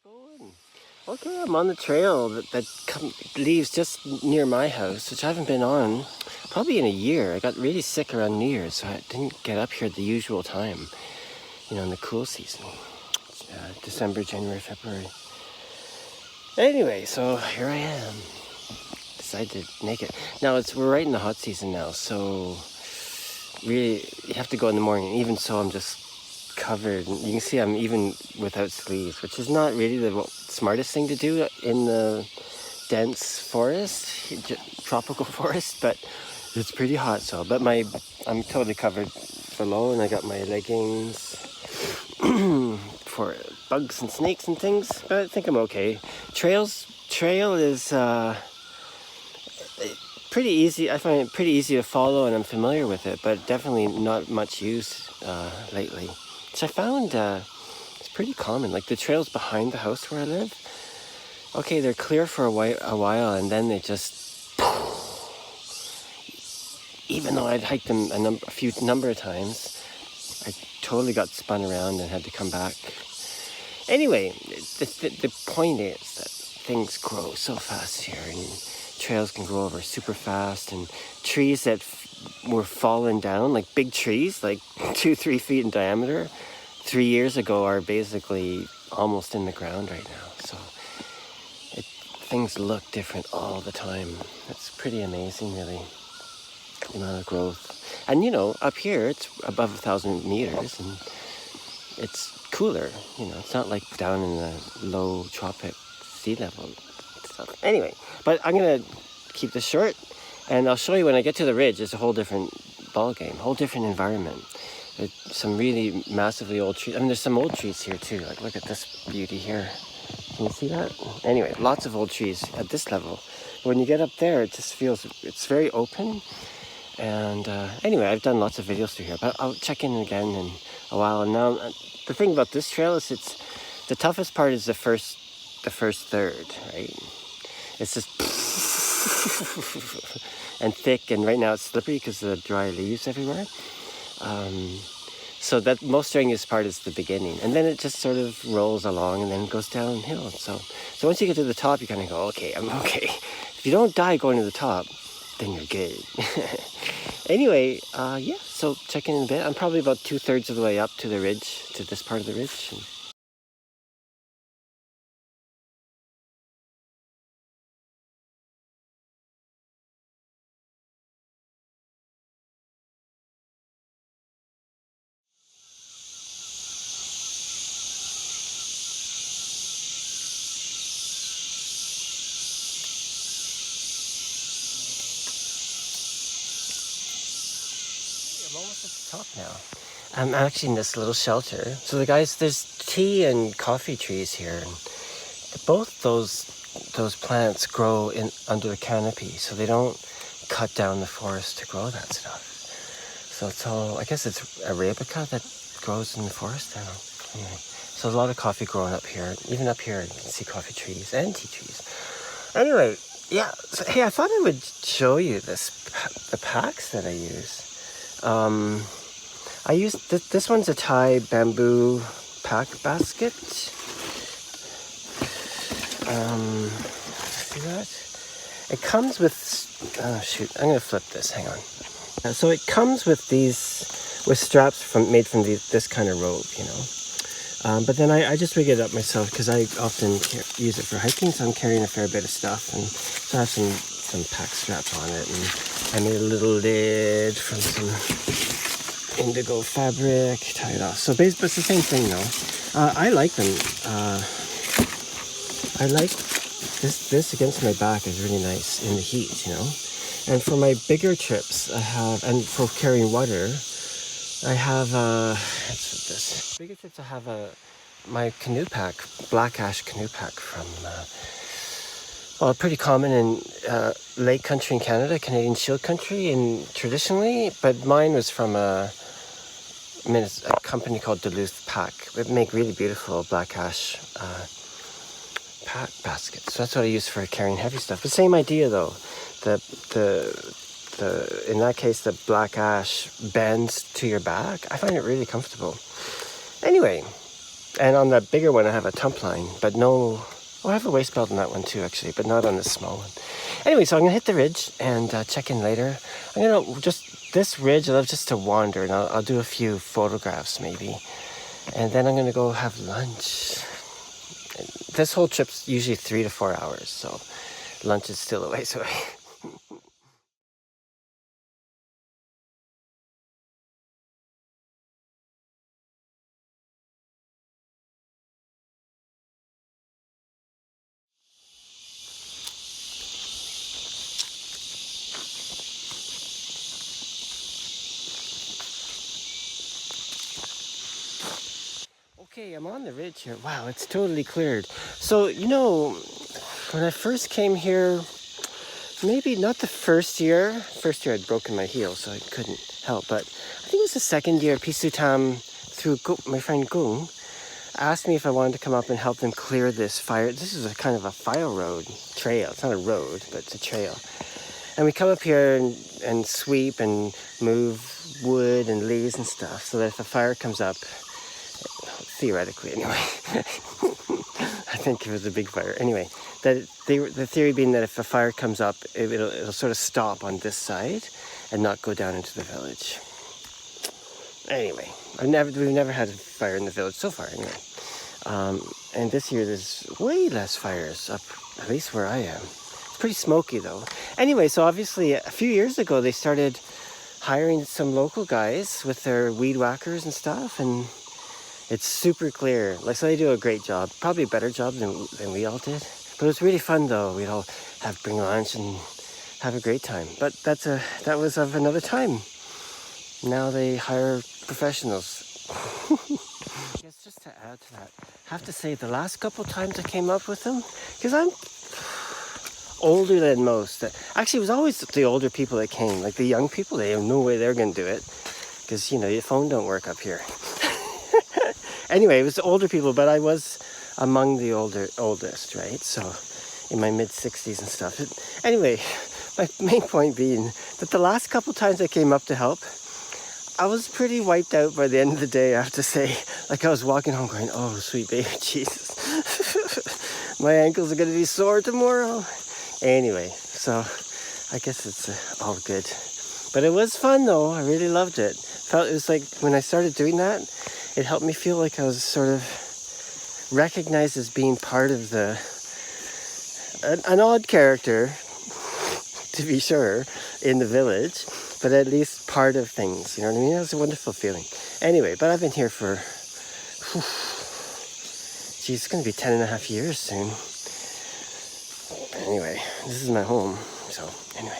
going? Okay, I'm on the trail that leaves just near my house, which I haven't been on probably in a year. I got really sick around New Year's, so I didn't get up here at the usual time, in the cool season. December, January, February. Anyway, so here I am. Decided to make it. Now we're right in the hot season now, so really you have to go in the morning. Even so, I'm just covered. You can see I'm even without sleeves, which is not really the smartest thing to do in the dense forest, tropical forest, but it's pretty hot. So, but I'm totally covered below, and I got my leggings for bugs and snakes and things. But I think I'm okay. Trail is pretty easy. I find it pretty easy to follow, and I'm familiar with it, but definitely not much use lately. Which I found it's pretty common. Like the trails behind the house where I live, okay, they're clear for a while, and then they just, even though I'd hiked them a number of times, I totally got spun around and had to come back. Anyway, the point is that things grow so fast here, and trails can grow over super fast, and trees that were fallen down, like big trees, like 2-3 feet in diameter, 3 years ago are basically almost in the ground right now. So things look different all the time. It's pretty amazing, really, the amount of growth. And up here it's above 1,000 meters, and it's cooler. It's not like down in the low tropic sea level stuff. Anyway, but I'm gonna keep this short, and I'll show you when I get to the ridge. It's a whole different ball game, whole different environment. There's some really massively old trees. I mean, there's some old trees here too. Like, look at this beauty here. Can you see that? Anyway, lots of old trees at this level. When you get up there, it just feels, it's very open. And anyway, I've done lots of videos through here, but I'll check in again in a while. And now, the thing about this trail is the toughest part is the first third, right? It's just and thick, and right now it's slippery because of the dry leaves everywhere. So that most strenuous part is the beginning, and then it just sort of rolls along and then goes downhill. So once you get to the top, you kind of go, okay, I'm okay. If you don't die going to the top, then you're good. Anyway, yeah, so check in a bit. I'm probably about 2/3 of the way up to the ridge, to this part of the ridge. I'm almost at the top now. I'm actually in this little shelter. So there's tea and coffee trees here, and both those plants grow under the canopy, so they don't cut down the forest to grow that stuff. So it's all, I guess it's Arabica that grows in the forest. I don't know. Anyway, so there's a lot of coffee growing up here. Even up here, you can see coffee trees and tea trees. Anyway, yeah. So, hey, I thought I would show you the packs that I use. I use this one's a Thai bamboo pack basket. See that? It comes with, oh shoot, I'm gonna flip this, hang on. So it comes with straps made from this kind of rope, but then I just rig it up myself because I often use it for hiking, so I'm carrying a fair bit of stuff, and so I have some pack straps on it, and I made a little lid from some indigo fabric, tie it off. So basically, it's the same thing though. I like them. I like this against my back is really nice in the heat, And for my bigger trips, and for carrying water, I have bigger trips. I have my canoe pack, black ash canoe pack from pretty common in lake country in Canada, Canadian Shield country, and traditionally, but mine was from a company called Duluth Pack. They make really beautiful black ash pack baskets. So that's what I use for carrying heavy stuff. The same idea though. In that case, the black ash bends to your back. I find it really comfortable. Anyway, And on the bigger one, I have a tump line, but no. Oh, I have a waist belt on that one too, actually, but not on the small one. Anyway, so I'm gonna hit the ridge and check in later. I'm gonna this ridge, I love just to wander, and I'll do a few photographs maybe. And then I'm gonna go have lunch. This whole trip's usually 3 to 4 hours, so lunch is still a ways away. Okay, I'm on the ridge here. Wow, it's totally cleared. So, when I first came here, maybe not the first year. First year I'd broken my heel, so I couldn't help. But I think it was the second year, Pisutam, through my friend Gung, asked me if I wanted to come up and help them clear this fire. This is a kind of a fire road trail. It's not a road, but it's a trail. And we come up here and sweep and move wood and leaves and stuff so that if a fire comes up, theoretically anyway, I think it was a big fire. Anyway, the theory being that if a fire comes up, it'll sort of stop on this side and not go down into the village. Anyway, we've never had a fire in the village so far anyway. And this year there's way less fires up, at least where I am. It's pretty smoky though. Anyway, so obviously a few years ago they started hiring some local guys with their weed whackers and stuff, and it's super clear. Like, so they do a great job, probably a better job than we all did. But it was really fun though. We'd all bring lunch and have a great time. But that was of another time. Now they hire professionals. I guess just to add to that, I have to say the last couple times I came up with them, because I'm older than most. Actually, it was always the older people that came. Like the young people, they have no way they're going to do it, because your phone don't work up here. Anyway, it was the older people, but I was among the oldest, right? So in my mid-60s and stuff. Anyway, my main point being that the last couple times I came up to help, I was pretty wiped out by the end of the day, I have to say. Like I was walking home going, oh, sweet baby Jesus. My ankles are going to be sore tomorrow. Anyway, so I guess it's all good. But it was fun though. I really loved it. It was like when I started doing that, it helped me feel like I was sort of recognized as being part of an odd character, to be sure, in the village, but at least part of things, you know what I mean? It was a wonderful feeling. Anyway, but I've been here for, it's going to be 10 and a half years soon. Anyway, this is my home, so anyway.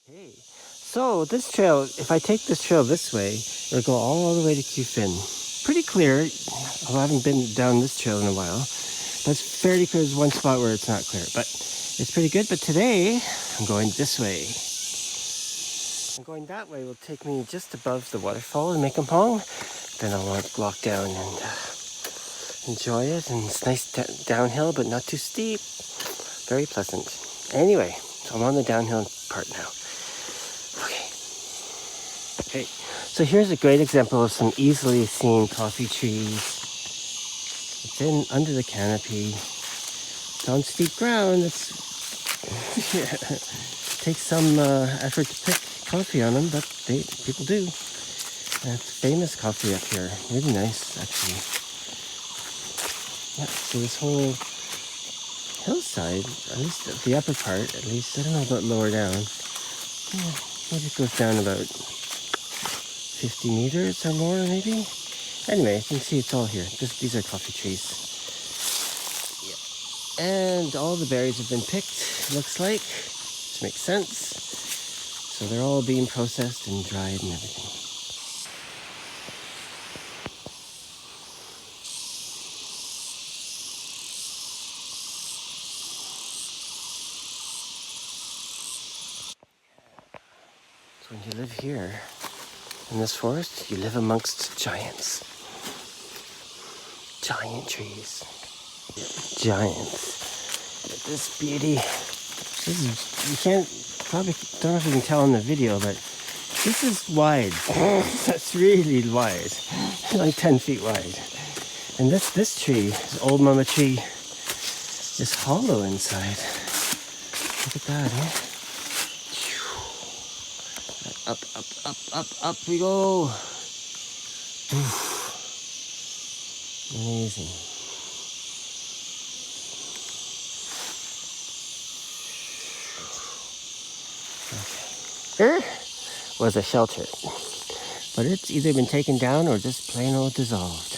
Okay, so this trail, if I take this trail this way, it'll go all the way to Qfin. Pretty clear, although I haven't been down this trail in a while. That's fairly clear. There's one spot where it's not clear, but it's pretty good. But today, I'm going this way. And going that way will take me just above the waterfall in Mekongpong. Then I'll walk down and enjoy it. And it's nice downhill, but not too steep. Very pleasant. Anyway, so I'm on the downhill part now. Okay, so here's a great example of some easily seen coffee trees. It's under the canopy. It's on steep ground. It takes some effort to pick coffee on them, but people do. And it's famous coffee up here. Really nice, actually. Yeah, so this whole hillside, at least the upper part, at least, I don't know about lower down. Yeah, maybe it goes down about 50 meters or more, maybe. Anyway, you can see it's all here. These are coffee trees. Yeah. And all the berries have been picked, looks like. which makes sense. So they're all being processed and dried and everything. So when you live here in this forest, you live amongst giants. Giant trees. Giants. Look at this beauty. This is, you probably don't know if you can tell in the video, but this is wide. That's really wide. Like 10 feet wide. And this tree, this old mama tree, is hollow inside. Look at that, eh? Up we go. Amazing. Okay. Here was a shelter, but it's either been taken down or just plain old dissolved.